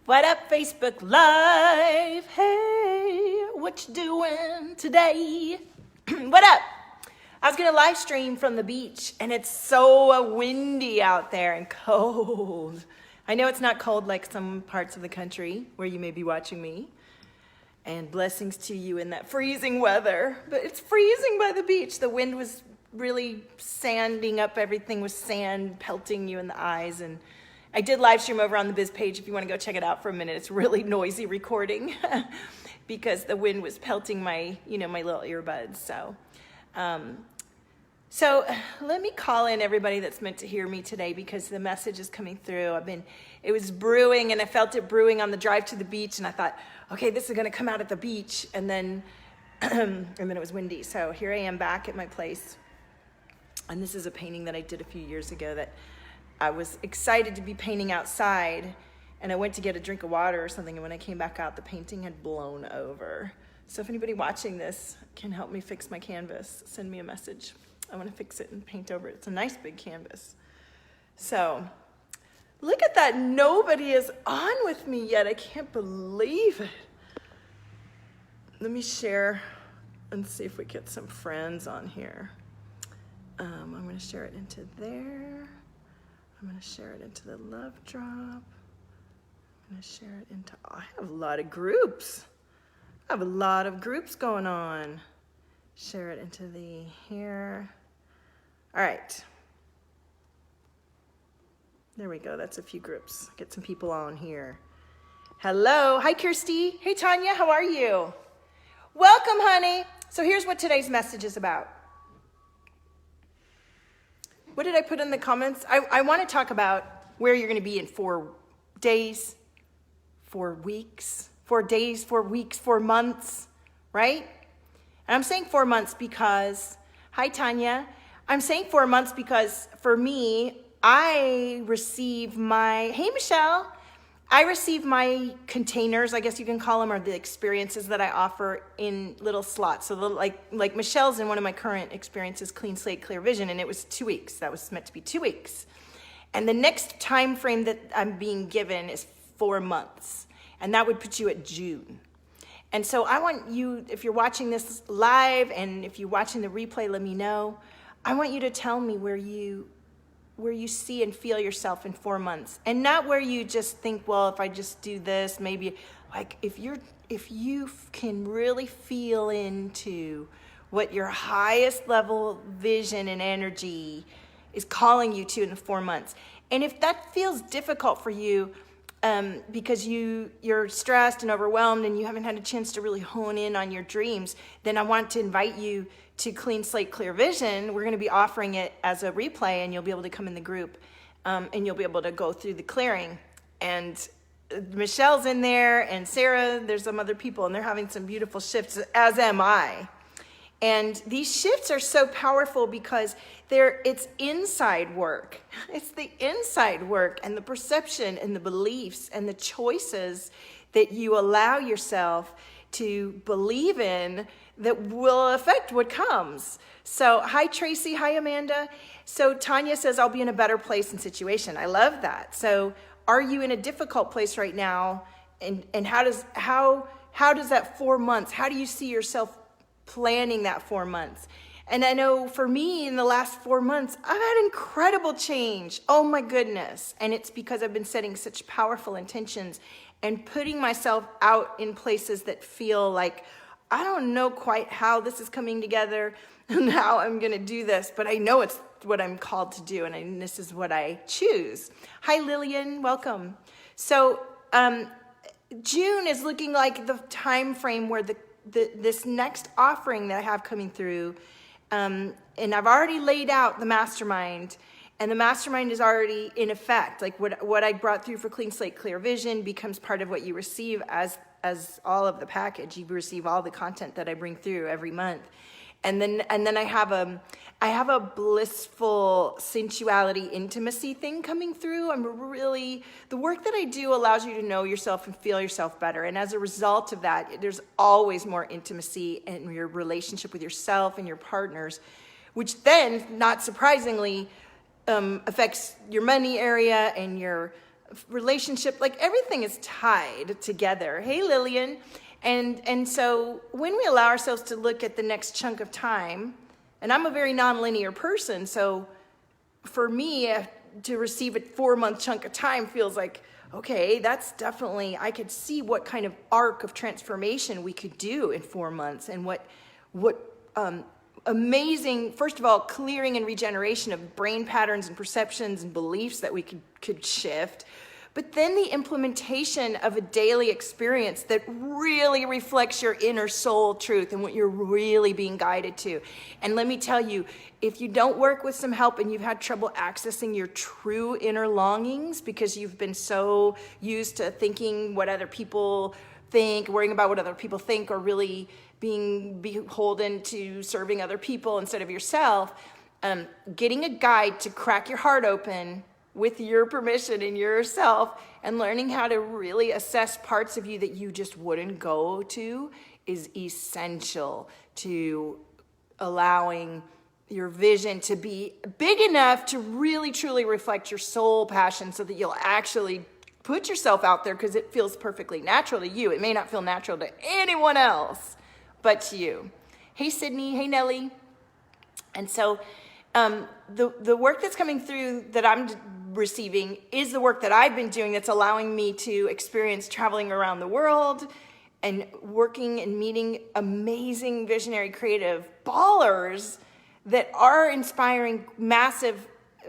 What up, Facebook Live? Hey, what you doing today? What up? I was gonna live stream from the beach, and it's so windy out there and cold. I know it's not cold like some parts of the country where you may be watching me, and blessings to you in that freezing weather, but it's freezing by the beach. The wind was really sanding up everything with sand pelting you in the eyes, and I did live stream over on the Biz page if you want to go check it out for a minute. It's really noisy recording because the wind was pelting my, my little earbuds. So let me call in everybody that's meant to hear me today because the message is coming through. It was brewing, and I felt it brewing on the drive to the beach, and I thought, okay, this is going to come out at the beach, and then it was windy. So here I am back at my place, and this is a painting that I did a few years ago that I was excited to be painting outside, and I went to get a drink of water or something, and when I came back out, the painting had blown over. So if anybody watching this can help me fix my canvas, send me a message. I want to fix it and paint over it. It's a nice big canvas. So look at that. Nobody is on with me yet. I can't believe it. Let me share and see if we get some friends on here. I'm going to share it into there. I'm going to share it into the love drop. I'm going to share it into, I have a lot of groups. I have a lot of groups going on. Share it into the here. All right. There we go. That's a few groups. Get some people on here. Hello. Hi, Kirsty. Hey, Tanya. How are you? Welcome, honey. So here's what today's message is about. What did I put in the comments? I want to talk about where you're going to be in 4 days, 4 weeks, 4 days, 4 weeks, 4 months, right? And I'm saying 4 months because, hi, Tanya. I'm saying 4 months because for me, I receive my, hey, Michelle. I receive my containers, I guess you can call them, or the experiences that I offer in little slots. So like Michelle's in one of my current experiences, Clean Slate, Clear Vision, and it was 2 weeks. That was meant to be 2 weeks. And the next time frame that I'm being given is 4 months. And that would put you at June. And so I want you, if you're watching this live and if you're watching the replay, let me know. I want you to tell me where you see and feel yourself in 4 months, and not where you just think, well, if I just do this, maybe, like if you can really feel into what your highest level vision and energy is calling you to in the 4 months. And if that feels difficult for you, because you're stressed and overwhelmed and you haven't had a chance to really hone in on your dreams, then I want to invite you to Clean Slate, Clear Vision. We're going to be offering it as a replay, and you'll be able to come in the group, and you'll be able to go through the clearing. And Michelle's in there, and Sarah, there's some other people, and they're having some beautiful shifts, as am I. And these shifts are so powerful because it's inside work. It's the inside work and the perception and the beliefs and the choices that you allow yourself to believe in that will affect what comes. So hi, Tracy. Hi, Amanda. So Tanya says, I'll be in a better place and situation. I love that. So are you in a difficult place right now? And how does that 4 months, how do you see yourself planning that 4 months? And I know for me in the last 4 months, I've had incredible change. Oh my goodness. And it's because I've been setting such powerful intentions and putting myself out in places that feel like, I don't know quite how this is coming together and how I'm going to do this, but I know it's what I'm called to do, and this is what I choose. Hi, Lillian. Welcome. So June is looking like the time frame where this next offering that I have coming through, and I've already laid out the mastermind, and the mastermind is already in effect. Like what I brought through for Clean Slate, Clear Vision becomes part of what you receive as all of the package. You receive all the content that I bring through every month. And then I have a blissful sensuality intimacy thing coming through. The work that I do allows you to know yourself and feel yourself better. And as a result of that, there's always more intimacy in your relationship with yourself and your partners, which then, not surprisingly, affects your money area and your relationship, like everything is tied together. Hey, Lillian. And so when we allow ourselves to look at the next chunk of time, and I'm a very nonlinear person, so for me to receive a 4-month chunk of time feels like, okay, that's definitely, I could see what kind of arc of transformation we could do in 4 months, and what amazing, first of all, clearing and regeneration of brain patterns and perceptions and beliefs that we could shift. But then the implementation of a daily experience that really reflects your inner soul truth and what you're really being guided to. And let me tell you, if you don't work with some help and you've had trouble accessing your true inner longings because you've been so used to thinking what other people think, worrying about what other people think, or really being beholden to serving other people instead of yourself, getting a guide to crack your heart open with your permission and yourself, and learning how to really assess parts of you that you just wouldn't go to is essential to allowing your vision to be big enough to really truly reflect your soul passion, so that you'll actually put yourself out there because it feels perfectly natural to you. It may not feel natural to anyone else but to you. Hey, Sydney. Hey, Nellie. And so the work that's coming through that I'm receiving is the work that I've been doing that's allowing me to experience traveling around the world and working and meeting amazing visionary creative ballers that are inspiring massive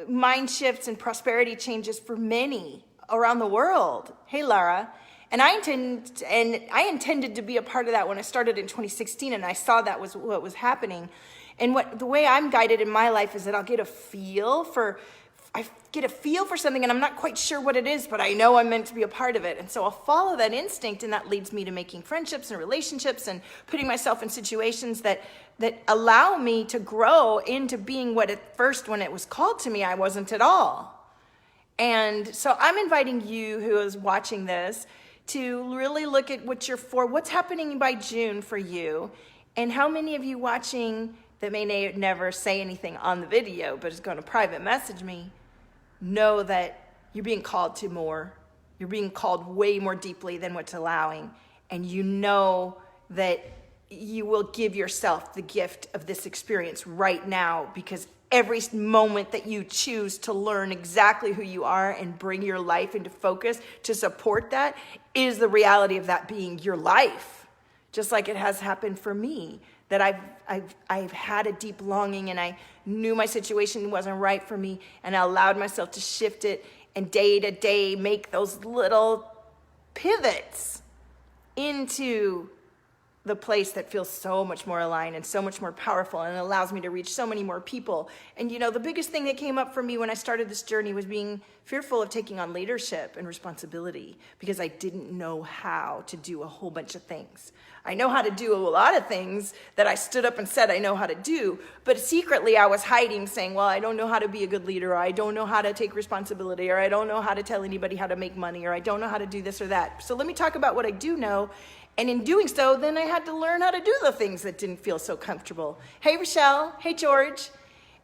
mind shifts and prosperity changes for many around the world. Hey, Lara. And I intended to be a part of that when I started in 2016, and I saw that was what was happening. And the way I'm guided in my life is that I'll get a feel for something, and I'm not quite sure what it is, but I know I'm meant to be a part of it. And so I'll follow that instinct, and that leads me to making friendships and relationships and putting myself in situations that allow me to grow into being what at first, when it was called to me, I wasn't at all. And so I'm inviting you who is watching this to really look at what you're for, what's happening by June for you, and how many of you watching that may never say anything on the video, but is going to private message me, know that you're being called to more. You're being called way more deeply than what's allowing. And you know that you will give yourself the gift of this experience right now, because every moment that you choose to learn exactly who you are and bring your life into focus to support that is the reality of that being your life. Just like it has happened for me, that I've had a deep longing, and I knew my situation wasn't right for me, and I allowed myself to shift it, and day to day make those little pivots into the place that feels so much more aligned and so much more powerful, and allows me to reach so many more people. And you know, the biggest thing that came up for me when I started this journey was being fearful of taking on leadership and responsibility, because I didn't know how to do a whole bunch of things. I know how to do a lot of things that I stood up and said I know how to do, but secretly I was hiding, saying, well, I don't know how to be a good leader, or I don't know how to take responsibility, or I don't know how to tell anybody how to make money, or I don't know how to do this or that. So let me talk about what I do know. And in doing so, then I had to learn how to do the things that didn't feel so comfortable. Hey, Rochelle. Hey, George.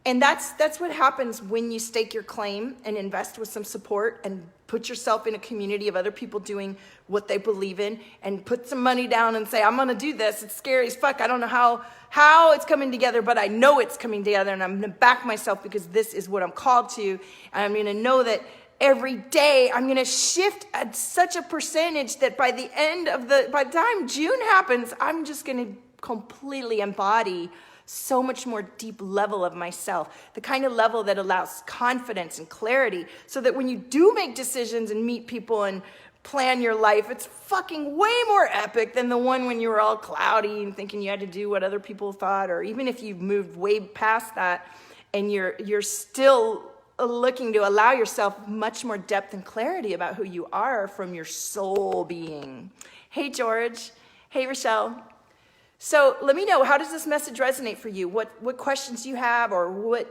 And that's what happens when you stake your claim and invest with some support and put yourself in a community of other people doing what they believe in, and put some money down and say, I'm going to do this. It's scary as fuck. I don't know how it's coming together, but I know it's coming together, and I'm going to back myself because this is what I'm called to. And I'm going to know that every day I'm going to shift at such a percentage that by the time June happens, I'm just going to completely embody so much more deep level of myself, the kind of level that allows confidence and clarity, so that when you do make decisions and meet people and plan your life, it's fucking way more epic than the one when you were all cloudy and thinking you had to do what other people thought, or even if you've moved way past that and you're still looking to allow yourself much more depth and clarity about who you are from your soul being. Hey, George. Hey, Rochelle. So let me know, how does this message resonate for you? What questions do you have, or what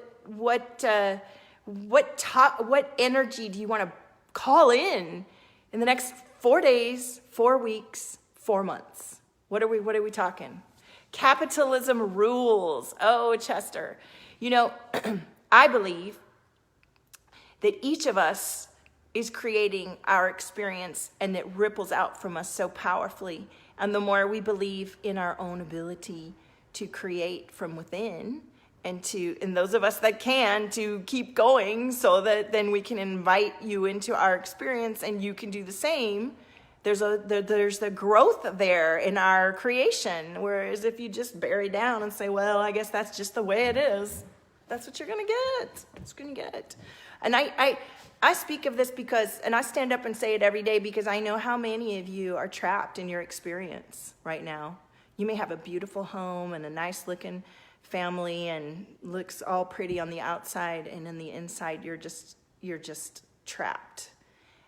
energy do you want to call in the next 4 days, 4 weeks, 4 months? What are we talking? Capitalism rules. Oh, Chester. You know, I believe that each of us is creating our experience, and it ripples out from us so powerfully. And the more we believe in our own ability to create from within, and those of us that can, to keep going, so that then we can invite you into our experience and you can do the same. There's the growth there in our creation. Whereas if you just bury down and say, well, I guess that's just the way it is, that's what you're gonna get. That's what you're gonna get. And I speak of this because, and I stand up and say it every day, because I know how many of you are trapped in your experience right now. You may have a beautiful home and a nice looking family and looks all pretty on the outside, and in the inside you're just trapped.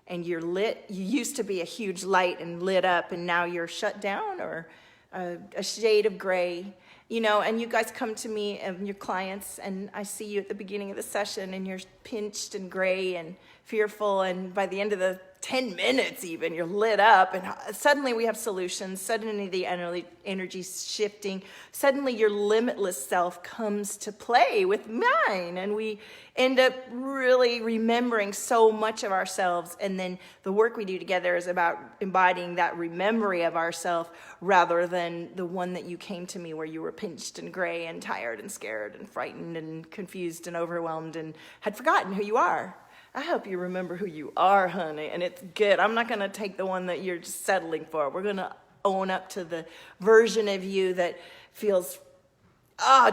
And you're lit. You used to be a huge light and lit up, and now you're shut down, or a shade of gray. You know, and you guys come to me and your clients, and I see you at the beginning of the session and you're pinched and gray and fearful, and by the end of the 10 minutes even, you're lit up, and suddenly we have solutions. Suddenly the energy's shifting. Suddenly your limitless self comes to play with mine, and we end up really remembering so much of ourselves. And then the work we do together is about embodying that memory of ourself, rather than the one that you came to me where you were pinched and gray and tired and scared and frightened and confused and overwhelmed and had forgotten who you are. I hope you remember who you are, honey, and it's good. I'm not going to take the one that you're just settling for. We're going to own up to the version of you that feels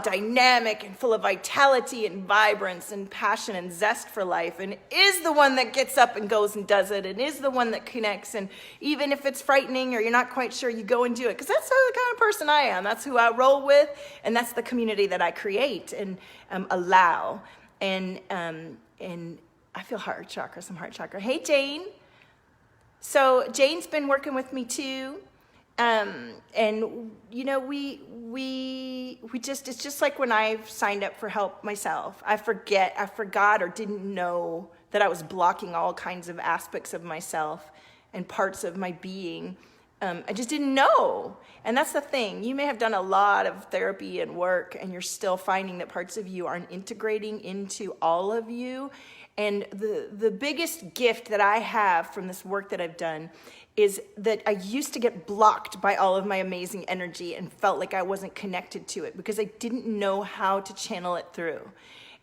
dynamic and full of vitality and vibrance and passion and zest for life, and is the one that gets up and goes and does it, and is the one that connects. And even if it's frightening or you're not quite sure, you go and do it, because that's the kind of person I am. That's who I roll with, and that's the community that I create and allow. And I feel heart chakra, some heart chakra. Hey, Jane. So Jane's been working with me too. And you know, we just, it's just like when I've signed up for help myself, I forgot or didn't know that I was blocking all kinds of aspects of myself and parts of my being. I just didn't know. And that's the thing. You may have done a lot of therapy and work, and you're still finding that parts of you aren't integrating into all of you. And the biggest gift that I have from this work that I've done is that I used to get blocked by all of my amazing energy and felt like I wasn't connected to it because I didn't know how to channel it through.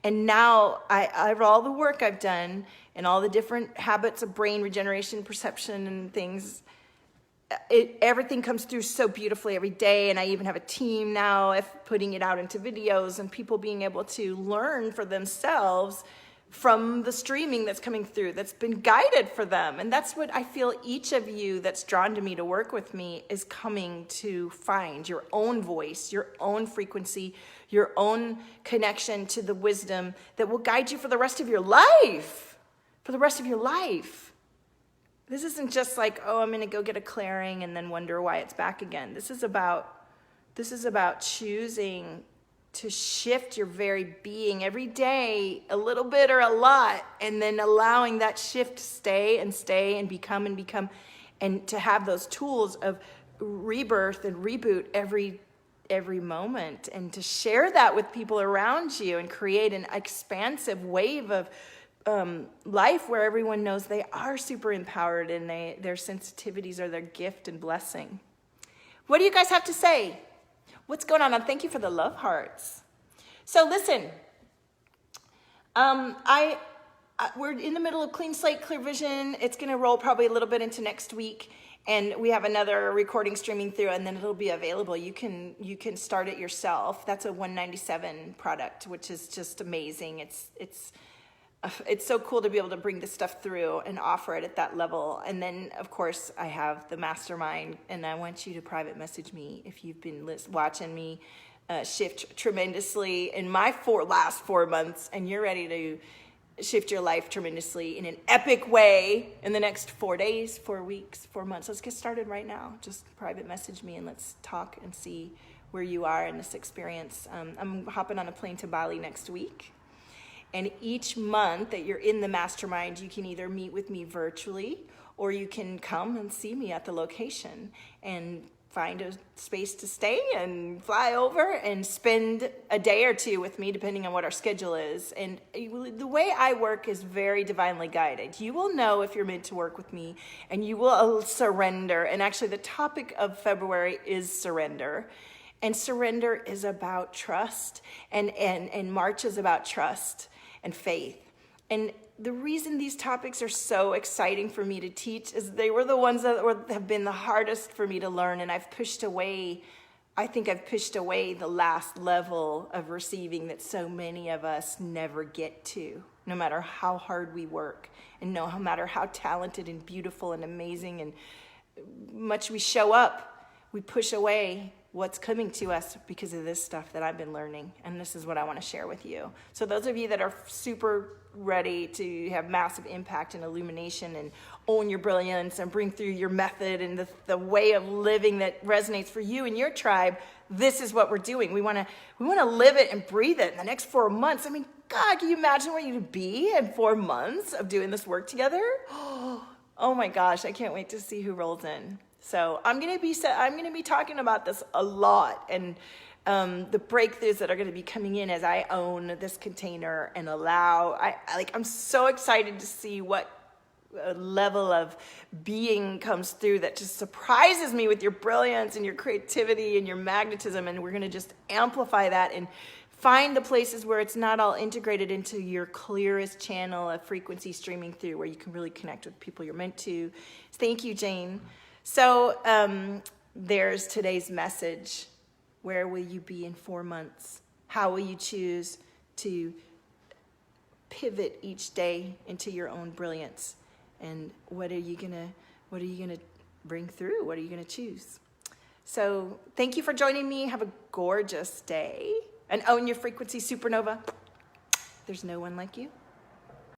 And now all the work I've done and all the different habits of brain regeneration, perception, and things, everything comes through so beautifully every day. And I even have a team now putting it out into videos, and people being able to learn for themselves from the streaming that's coming through, that's been guided for them. And that's what I feel each of you that's drawn to me to work with me is coming to find: your own voice, your own frequency, your own connection to the wisdom that will guide you for the rest of your life. For the rest of your life. This isn't just like, oh, I'm gonna go get a clearing and then wonder why it's back again. This is about choosing to shift your very being every day, a little bit or a lot, and then allowing that shift to stay and become, and to have those tools of rebirth and reboot every moment, and to share that with people around you and create an expansive wave of life where everyone knows they are super empowered and their sensitivities are their gift and blessing. What do you guys have to say? What's going on? And thank you for the love hearts. So listen, we're in the middle of Clean Slate, Clear Vision. It's going to roll probably a little bit into next week, and we have another recording streaming through, and then it'll be available. You can start it yourself. That's a $197 product, which is just amazing. It's so cool to be able to bring this stuff through and offer it at that level. And then, of course, I have the mastermind, and I want you to private message me if you've been watching me shift tremendously in my last 4 months, and you're ready to shift your life tremendously in an epic way in the next 4 days, 4 weeks, 4 months. Let's get started right now. Just private message me and let's talk and see where you are in this experience. I'm hopping on a plane to Bali next week. And each month that you're in the mastermind, you can either meet with me virtually or you can come and see me at the location and find a space to stay and fly over and spend a day or two with me, depending on what our schedule is. And the way I work is very divinely guided. You will know if you're meant to work with me, and you will surrender. And actually, the topic of February is surrender. And surrender is about trust, and March is about trust and faith. And the reason these topics are so exciting for me to teach is they were the ones that have been the hardest for me to learn, and I've pushed away the last level of receiving that so many of us never get to, no matter how hard we work, and no matter how talented and beautiful and amazing and much we show up, we push away what's coming to us because of this stuff that I've been learning. And this is what I want to share with you. So those of you that are super ready to have massive impact and illumination and own your brilliance and bring through your method and the way of living that resonates for you and your tribe, this is what we're doing. We want to live it and breathe it in the next 4 months. I mean, God, can you imagine where you'd be in 4 months of doing this work together? Oh my gosh, I can't wait to see who rolls in. So I'm gonna be talking about this a lot, and the breakthroughs that are gonna be coming in as I own this container and I'm so excited to see what level of being comes through that just surprises me with your brilliance and your creativity and your magnetism. And we're gonna just amplify that and find the places where it's not all integrated into your clearest channel of frequency streaming through, where you can really connect with people you're meant to. Thank you, Jane. So there's today's message. Where will you be in 4 months? How will you choose to pivot each day into your own brilliance? And what are you gonna bring through? What are you gonna choose? So thank you for joining me. Have a gorgeous day. And own your frequency, supernova. There's no one like you.